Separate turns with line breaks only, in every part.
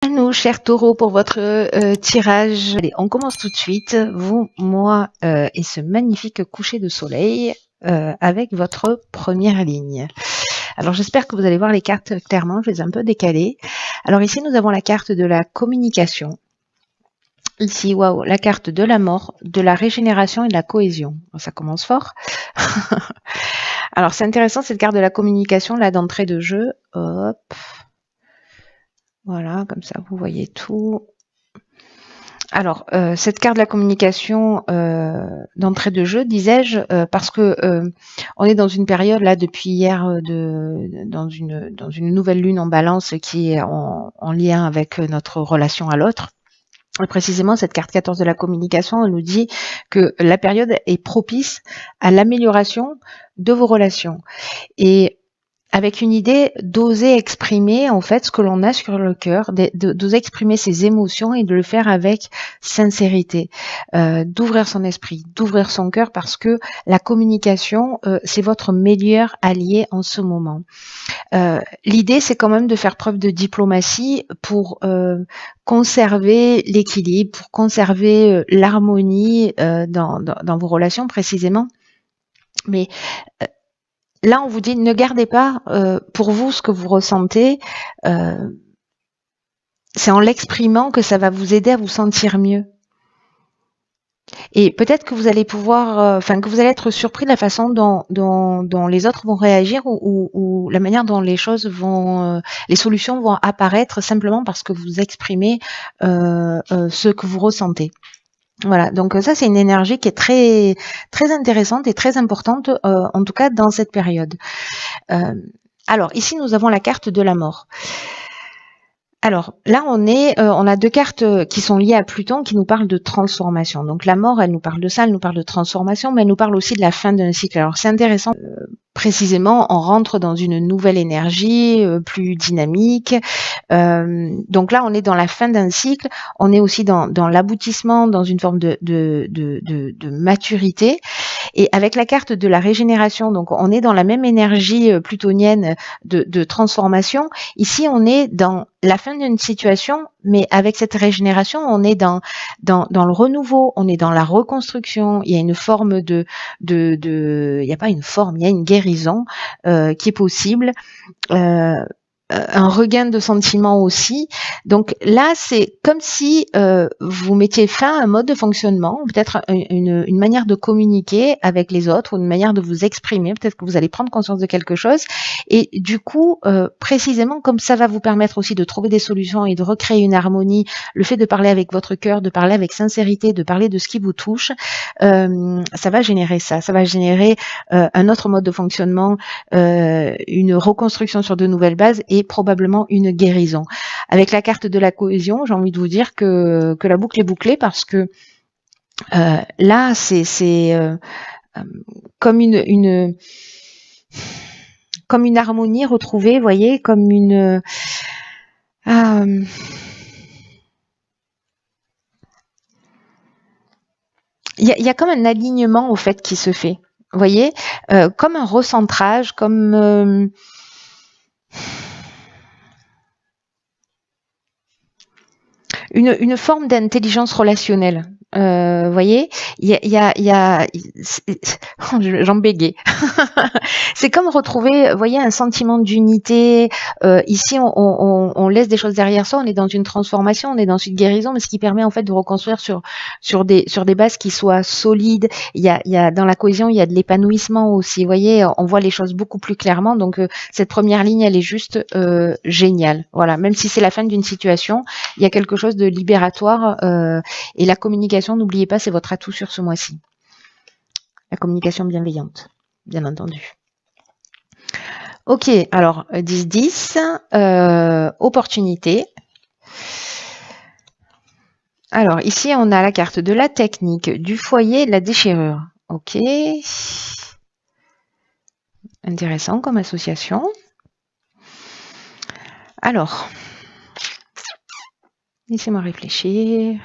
À nous, chers taureaux, pour votre tirage. Allez, on commence tout de suite. Vous, moi et ce magnifique coucher de soleil avec votre première ligne. Alors, j'espère que vous allez voir les cartes clairement. Je les ai un peu décalées. Alors ici, nous avons la carte de la communication. Ici, waouh, la carte de la mort, de la régénération et de la cohésion. Ça commence fort. Alors, c'est intéressant, cette carte de la communication, là, d'entrée de jeu. Hop. Voilà, comme ça, vous voyez tout. Alors, cette carte de la communication d'entrée de jeu, disais-je, parce que on est dans une période là depuis hier dans une nouvelle lune en Balance qui est en lien avec notre relation à l'autre. Et précisément, cette carte 14 de la communication, elle nous dit que la période est propice à l'amélioration de vos relations. Et avec une idée d'oser exprimer en fait ce que l'on a sur le cœur, d'oser exprimer ses émotions et de le faire avec sincérité, d'ouvrir son esprit, d'ouvrir son cœur parce que la communication, c'est votre meilleur allié en ce moment. L'idée, c'est quand même de faire preuve de diplomatie pour conserver l'équilibre, pour conserver l'harmonie dans vos relations précisément. Mais là, on vous dit, ne gardez pas pour vous ce que vous ressentez. C'est en l'exprimant que ça va vous aider à vous sentir mieux. Et peut-être que vous allez pouvoir, que vous allez être surpris de la façon dont les autres vont réagir ou la manière dont les choses vont, les solutions vont apparaître simplement parce que vous exprimez ce que vous ressentez. Voilà, donc ça c'est une énergie qui est très très intéressante et très importante, en tout cas dans cette période. Alors ici nous avons la carte de la mort. Alors là on a deux cartes qui sont liées à Pluton qui nous parlent de transformation. Donc la mort, elle nous parle de ça, elle nous parle de transformation, mais elle nous parle aussi de la fin d'un cycle. Alors c'est intéressant. Précisément, on rentre dans une nouvelle énergie plus dynamique. Donc là, on est dans la fin d'un cycle. On est aussi dans l'aboutissement, dans une forme de maturité. Et avec la carte de la régénération, donc on est dans la même énergie plutonienne de transformation. Ici, on est dans la fin d'une situation, mais avec cette régénération, on est dans le renouveau, on est dans la reconstruction. Il y a une forme il n'y a pas une forme, il y a une guérison qui est possible. Un regain de sentiments aussi. Donc là, c'est comme si vous mettiez fin à un mode de fonctionnement, peut-être une manière de communiquer avec les autres, ou une manière de vous exprimer. Peut-être que vous allez prendre conscience de quelque chose. Et du coup, précisément, comme ça va vous permettre aussi de trouver des solutions et de recréer une harmonie, le fait de parler avec votre cœur, de parler avec sincérité, de parler de ce qui vous touche, ça va générer ça. Ça va générer un autre mode de fonctionnement, une reconstruction sur de nouvelles bases et probablement une guérison. Avec la carte de la cohésion, j'ai envie de vous dire que la boucle est bouclée parce que là, c'est comme une harmonie retrouvée, vous voyez, comme il y a comme un alignement au fait qui se fait, vous voyez, comme un recentrage, comme une forme d'intelligence relationnelle. Vous voyez, j'en bégayais. C'est comme retrouver, vous voyez, un sentiment d'unité. Ici, on laisse des choses derrière soi. On est dans une transformation, on est dans une guérison, mais ce qui permet en fait de reconstruire sur des bases qui soient solides. Il y a dans la cohésion, il y a de l'épanouissement aussi. Vous voyez, on voit les choses beaucoup plus clairement. Donc cette première ligne, elle est juste géniale. Voilà, même si c'est la fin d'une situation, il y a quelque chose de libératoire et la communication, n'oubliez pas, c'est votre atout sur ce mois-ci. La communication bienveillante, bien entendu. Ok, alors 10-10, opportunité. Alors ici, on a la carte de la technique, du foyer, de la déchirure. Ok. Intéressant comme association. Alors, laissez-moi réfléchir.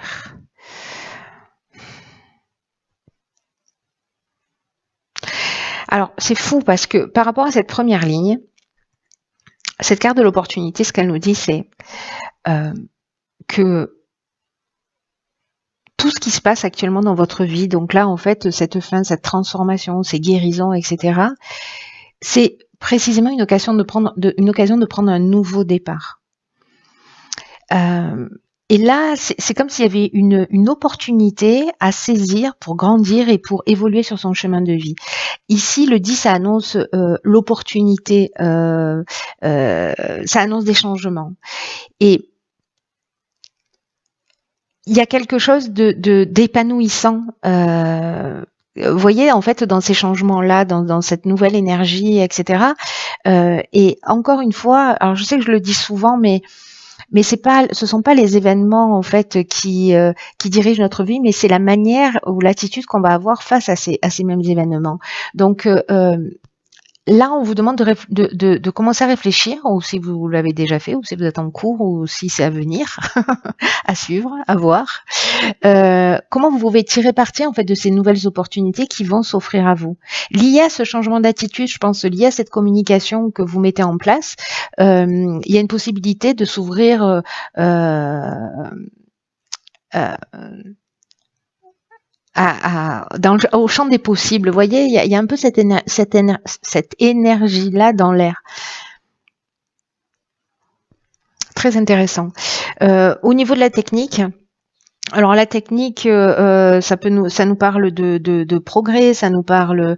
Alors, c'est fou parce que par rapport à cette première ligne, cette carte de l'opportunité, ce qu'elle nous dit, c'est que tout ce qui se passe actuellement dans votre vie, donc là, en fait, cette fin, cette transformation, ces guérisons, etc., c'est précisément une occasion de prendre un nouveau départ. Et là, c'est comme s'il y avait une opportunité à saisir pour grandir et pour évoluer sur son chemin de vie. Ici, le 10, ça annonce l'opportunité, ça annonce des changements. Et il y a quelque chose d'épanouissant. Vous voyez, en fait, dans ces changements-là, dans cette nouvelle énergie, etc. Et encore une fois, alors je sais que je le dis souvent, mais ce sont pas les événements en fait qui dirigent notre vie, mais c'est la manière ou l'attitude qu'on va avoir face à ces mêmes événements. Donc là, on vous demande de commencer à réfléchir, ou si vous l'avez déjà fait, ou si vous êtes en cours, ou si c'est à venir, à suivre, à voir. Comment vous pouvez tirer parti en fait de ces nouvelles opportunités qui vont s'offrir à vous. Lié à ce changement d'attitude, je pense, lié à cette communication que vous mettez en place, il y a une possibilité de s'ouvrir au champ des possibles. Vous voyez, il y a un peu cette énergie-là dans l'air. Très intéressant. Au niveau de la technique, alors la technique, ça nous parle de progrès, ça nous parle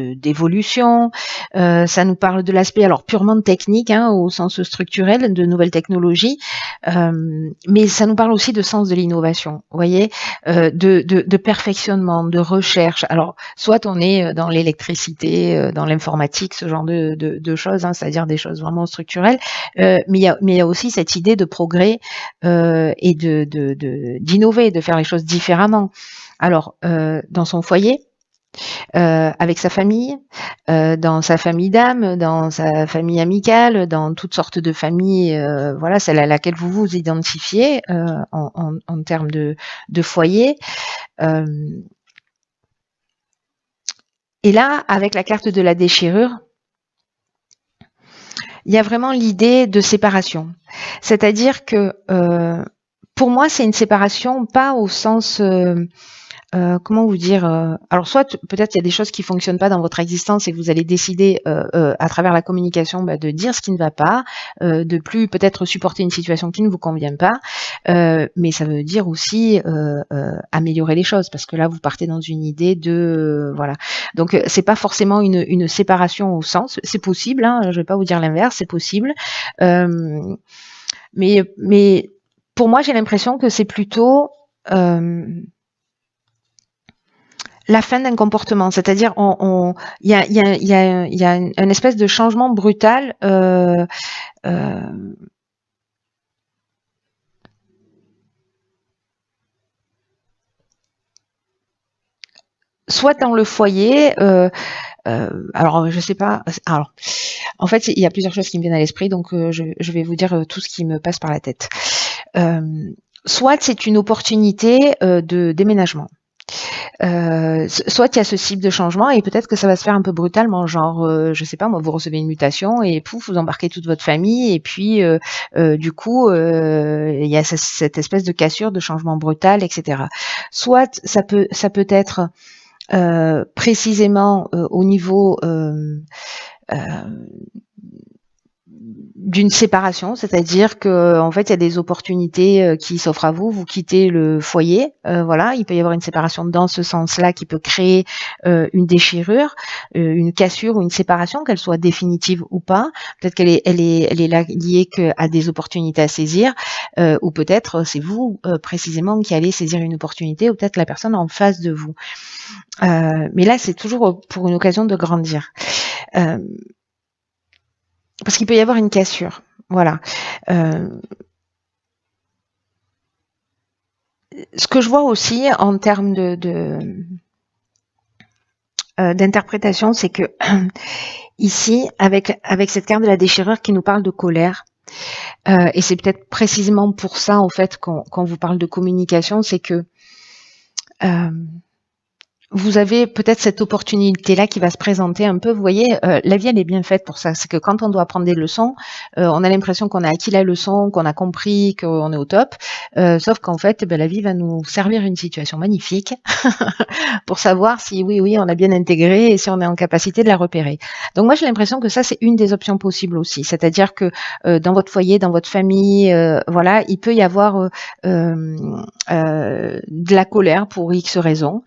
d'évolution, ça nous parle de l'aspect alors purement technique, hein, au sens structurel, de nouvelles technologies, mais ça nous parle aussi de sens de l'innovation, vous voyez, de perfectionnement, de recherche. Alors soit on est dans l'électricité, dans l'informatique, ce genre de choses, hein, c'est-à-dire des choses vraiment structurelles, mais il y a aussi cette idée de progrès. Et d'innover, de faire les choses différemment. Alors, dans son foyer, avec sa famille, dans sa famille d'âme, dans sa famille amicale, dans toutes sortes de familles, voilà, celle à laquelle vous vous identifiez en termes de foyer. Et là, avec la carte de la déchirure, il y a vraiment l'idée de séparation. C'est-à-dire que pour moi, c'est une séparation pas au sens comment vous dire alors soit peut-être il y a des choses qui fonctionnent pas dans votre existence et que vous allez décider à travers la communication de dire ce qui ne va pas, de plus peut-être supporter une situation qui ne vous convient pas, mais ça veut dire aussi améliorer les choses, parce que là vous partez dans une idée de voilà. Donc c'est pas forcément une séparation au sens, c'est possible, hein, je vais pas vous dire l'inverse, c'est possible, mais pour moi j'ai l'impression que c'est plutôt la fin d'un comportement, c'est-à-dire il y a une espèce de changement brutal soit dans le foyer, alors je sais pas, alors en fait il y a plusieurs choses qui me viennent à l'esprit, donc je vais vous dire tout ce qui me passe par la tête. Soit c'est une opportunité de déménagement. Soit il y a ce type de changement et peut-être que ça va se faire un peu brutalement, genre je sais pas moi, vous recevez une mutation et pouf, vous embarquez toute votre famille et puis du coup il y a cette espèce de cassure, de changement brutal, etc. Soit ça peut être précisément au niveau d'une séparation, c'est-à-dire que en fait il y a des opportunités qui s'offrent à vous, vous quittez le foyer, voilà, il peut y avoir une séparation dans ce sens-là qui peut créer une déchirure, une cassure ou une séparation, qu'elle soit définitive ou pas. Peut-être qu'elle est là liée à des opportunités à saisir, ou peut-être c'est vous précisément qui allez saisir une opportunité, ou peut-être la personne en face de vous. Mais là c'est toujours pour une occasion de grandir. Parce qu'il peut y avoir une cassure, voilà. Ce que je vois aussi en termes d'interprétation, c'est que ici, avec cette carte de la déchirure qui nous parle de colère, et c'est peut-être précisément pour ça, en fait, qu'on vous parle de communication, c'est que vous avez peut-être cette opportunité-là qui va se présenter un peu. Vous voyez, la vie, elle est bien faite pour ça. C'est que quand on doit apprendre des leçons, on a l'impression qu'on a acquis la leçon, qu'on a compris, qu'on est au top. Sauf qu'en fait, la vie va nous servir une situation magnifique pour savoir si oui, on a bien intégré et si on est en capacité de la repérer. Donc moi, j'ai l'impression que ça, c'est une des options possibles aussi. C'est-à-dire que dans votre foyer, dans votre famille, voilà, il peut y avoir de la colère pour X raisons.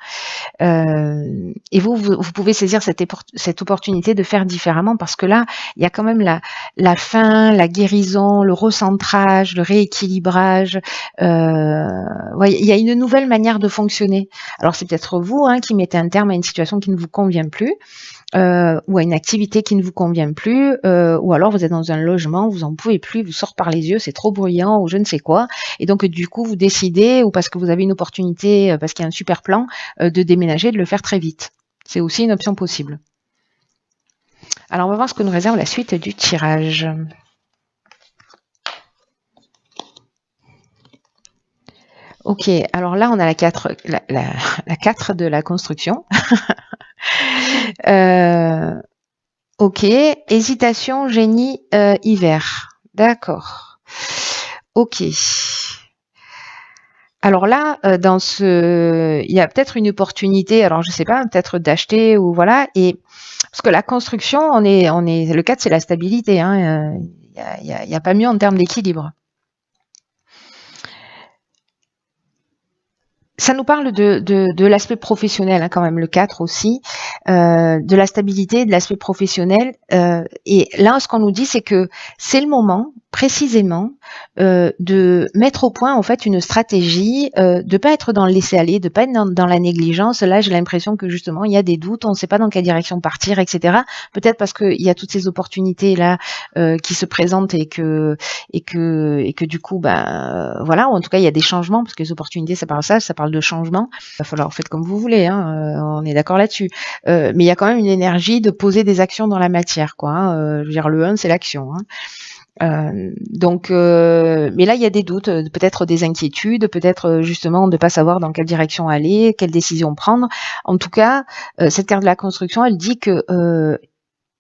Et vous pouvez saisir cette opportunité de faire différemment parce que là, il y a quand même la fin, la guérison, le recentrage, le rééquilibrage. Ouais, il y a une nouvelle manière de fonctionner. Alors c'est peut-être vous qui mettez un terme à une situation qui ne vous convient plus. Ou à une activité qui ne vous convient plus, ou alors vous êtes dans un logement, vous en pouvez plus, vous sort par les yeux, c'est trop bruyant ou je ne sais quoi, et donc du coup vous décidez, ou parce que vous avez une opportunité, parce qu'il y a un super plan, de déménager, de le faire très vite. C'est aussi une option possible. Alors on va voir ce que nous réserve la suite du tirage. Ok, alors là on a la 4 de la construction. Ok, hésitation, génie, hiver. D'accord. Ok. Alors là, il y a peut-être une opportunité, alors je sais pas, peut-être d'acheter ou voilà, et parce que la construction, le 4, c'est la stabilité, il y a pas mieux en termes d'équilibre. Ça nous parle de l'aspect professionnel quand même, le 4 aussi, de la stabilité, de l'aspect professionnel. Et là, ce qu'on nous dit, c'est que c'est le moment, précisément, de mettre au point en fait une stratégie, de pas être dans le laisser-aller, de pas être dans la négligence. Là, j'ai l'impression que justement, il y a des doutes, on ne sait pas dans quelle direction partir, etc. Peut-être parce qu'il y a toutes ces opportunités là qui se présentent et que du coup, voilà, ou en tout cas, il y a des changements parce que les opportunités, ça parle de changement. Il va falloir faire comme vous voulez, on est d'accord là-dessus. Mais il y a quand même une énergie de poser des actions dans la matière, quoi. Je veux dire, le 1, c'est l'action. Donc, mais là, il y a des doutes, peut-être des inquiétudes, peut-être justement de pas savoir dans quelle direction aller, quelle décision prendre. En tout cas, cette carte de la construction, elle dit que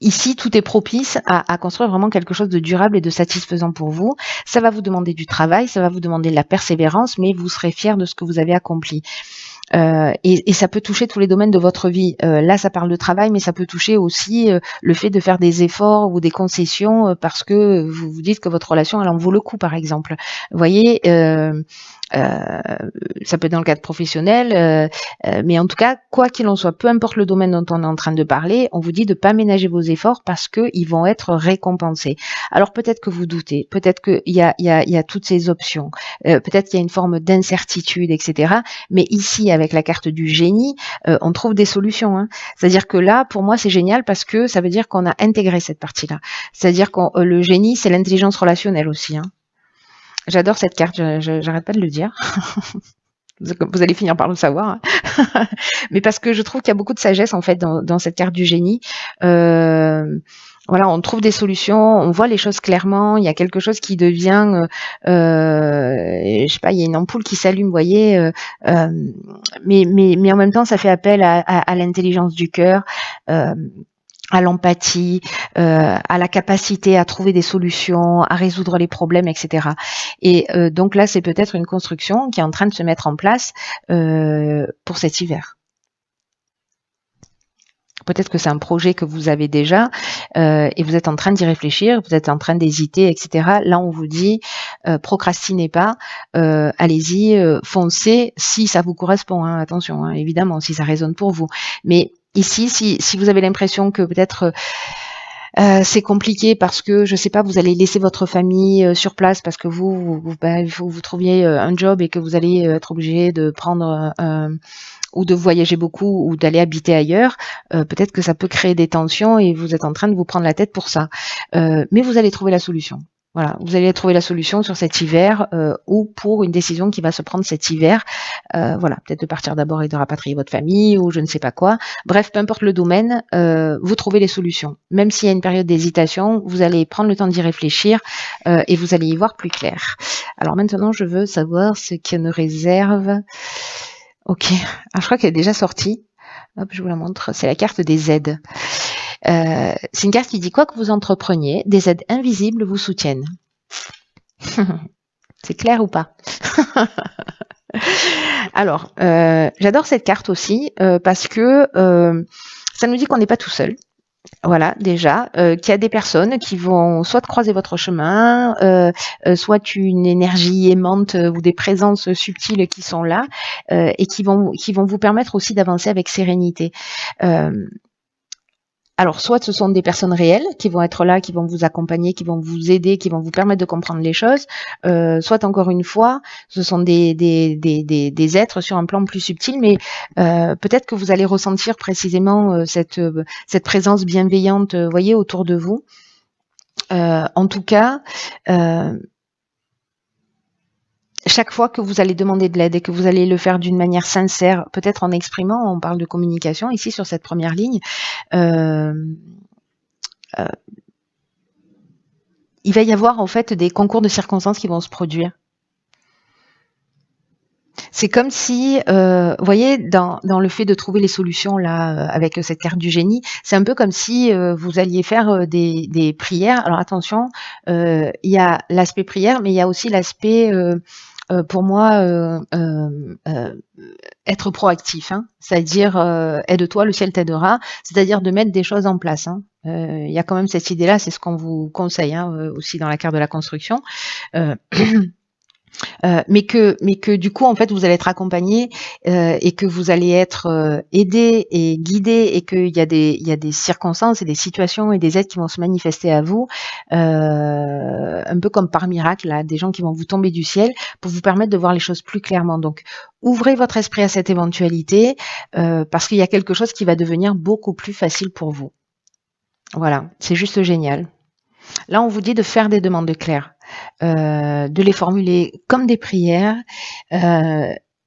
ici, tout est propice à construire vraiment quelque chose de durable et de satisfaisant pour vous. Ça va vous demander du travail, ça va vous demander de la persévérance, mais vous serez fier de ce que vous avez accompli. Et ça peut toucher tous les domaines de votre vie. Là, ça parle de travail, mais ça peut toucher aussi le fait de faire des efforts ou des concessions parce que vous vous dites que votre relation, elle en vaut le coup, par exemple. Vous voyez, ça peut être dans le cadre professionnel, mais en tout cas, quoi qu'il en soit, peu importe le domaine dont on est en train de parler, on vous dit de pas ménager vos efforts parce qu'ils vont être récompensés. Alors peut-être que vous doutez, peut-être qu'il y a toutes ces options, peut-être qu'il y a une forme d'incertitude, etc. Mais ici, avec la carte du génie, on trouve des solutions. C'est-à-dire que là, pour moi, c'est génial parce que ça veut dire qu'on a intégré cette partie-là. C'est-à-dire que le génie, c'est l'intelligence relationnelle aussi. J'adore cette carte, j'arrête pas de le dire. Vous allez finir par le savoir. Mais parce que je trouve qu'il y a beaucoup de sagesse en fait dans cette carte du génie. Voilà, on trouve des solutions, on voit les choses clairement, il y a quelque chose qui devient, je sais pas, il y a une ampoule qui s'allume, vous voyez, mais en même temps, ça fait appel à l'intelligence du cœur, à l'empathie, à la capacité à trouver des solutions, à résoudre les problèmes, etc. Et donc là, c'est peut-être une construction qui est en train de se mettre en place pour cet hiver. Peut-être que c'est un projet que vous avez déjà et vous êtes en train d'y réfléchir, vous êtes en train d'hésiter, etc. Là, on vous dit, procrastinez pas, allez-y, foncez si ça vous correspond. Attention, évidemment, si ça résonne pour vous. Mais ici, si vous avez l'impression que peut-être c'est compliqué parce que, je sais pas, vous allez laisser votre famille sur place parce que il faut que vous trouviez un job et que vous allez être obligé de prendre ou de voyager beaucoup ou d'aller habiter ailleurs, peut-être que ça peut créer des tensions et vous êtes en train de vous prendre la tête pour ça. Mais vous allez trouver la solution. Voilà, vous allez trouver la solution sur cet hiver ou pour une décision qui va se prendre cet hiver. Voilà, peut-être de partir d'abord et de rapatrier votre famille ou je ne sais pas quoi. Bref, peu importe le domaine, vous trouvez les solutions. Même s'il y a une période d'hésitation, vous allez prendre le temps d'y réfléchir et vous allez y voir plus clair. Alors maintenant, je veux savoir ce que nous réserve. Ok, alors je crois qu'elle est déjà sortie. Hop, je vous la montre. C'est la carte des aides. C'est une carte qui dit quoi que vous entrepreniez, des aides invisibles vous soutiennent. C'est clair ou pas? Alors, j'adore cette carte aussi parce que ça nous dit qu'on n'est pas tout seul. Voilà, déjà, qu'il y a des personnes qui vont soit croiser votre chemin, soit une énergie aimante ou des présences subtiles qui sont là et qui vont vous permettre aussi d'avancer avec sérénité. Alors, soit ce sont des personnes réelles qui vont être là, qui vont vous accompagner, qui vont vous aider, qui vont vous permettre de comprendre les choses, soit encore une fois, ce sont des êtres sur un plan plus subtil, mais peut-être que vous allez ressentir précisément cette présence bienveillante, voyez, autour de vous. En tout cas, chaque fois que vous allez demander de l'aide et que vous allez le faire d'une manière sincère, peut-être en exprimant, on parle de communication ici sur cette première ligne, il va y avoir en fait des concours de circonstances qui vont se produire. C'est comme si, vous voyez, dans le fait de trouver les solutions là, avec cette carte du génie, c'est un peu comme si vous alliez faire des prières. Alors attention, il y a l'aspect prière, mais il y a aussi l'aspect pour moi, être proactif, hein, c'est-à-dire aide-toi, le ciel t'aidera, c'est-à-dire de mettre des choses en place. Hein. Il y a quand même cette idée-là, c'est ce qu'on vous conseille hein, aussi dans la carte de la construction. Mais que du coup en fait vous allez être accompagné et que vous allez être aidé et guidé et qu'il y a des circonstances et des situations et des aides qui vont se manifester à vous un peu comme par miracle là, des gens qui vont vous tomber du ciel pour vous permettre de voir les choses plus clairement. Donc ouvrez votre esprit à cette éventualité parce qu'il y a quelque chose qui va devenir beaucoup plus facile pour vous. Voilà, c'est juste génial. Là, on vous dit de faire des demandes claires, de les formuler comme des prières.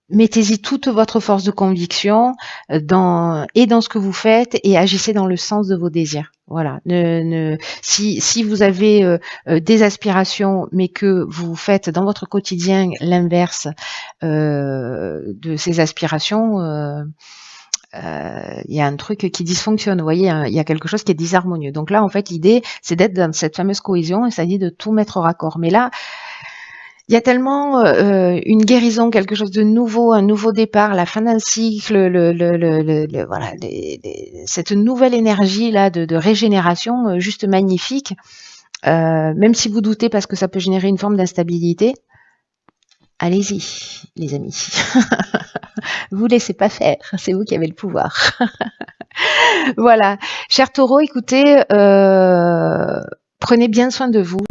Mettez-y toute votre force de conviction dans ce que vous faites et agissez dans le sens de vos désirs. Voilà. Si vous avez des aspirations, mais que vous faites dans votre quotidien l'inverse de ces aspirations, il y a un truc qui dysfonctionne, vous voyez, il y a quelque chose qui est disharmonieux. Donc là, en fait, l'idée, c'est d'être dans cette fameuse cohésion et ça dit de tout mettre au raccord. Mais là, il y a tellement une guérison, quelque chose de nouveau, un nouveau départ, la fin d'un cycle, voilà, cette nouvelle énergie là de régénération, juste magnifique. Même si vous doutez parce que ça peut générer une forme d'instabilité, allez-y, les amis. Vous laissez pas faire, c'est vous qui avez le pouvoir. Voilà. Cher Taureau, écoutez, prenez bien soin de vous.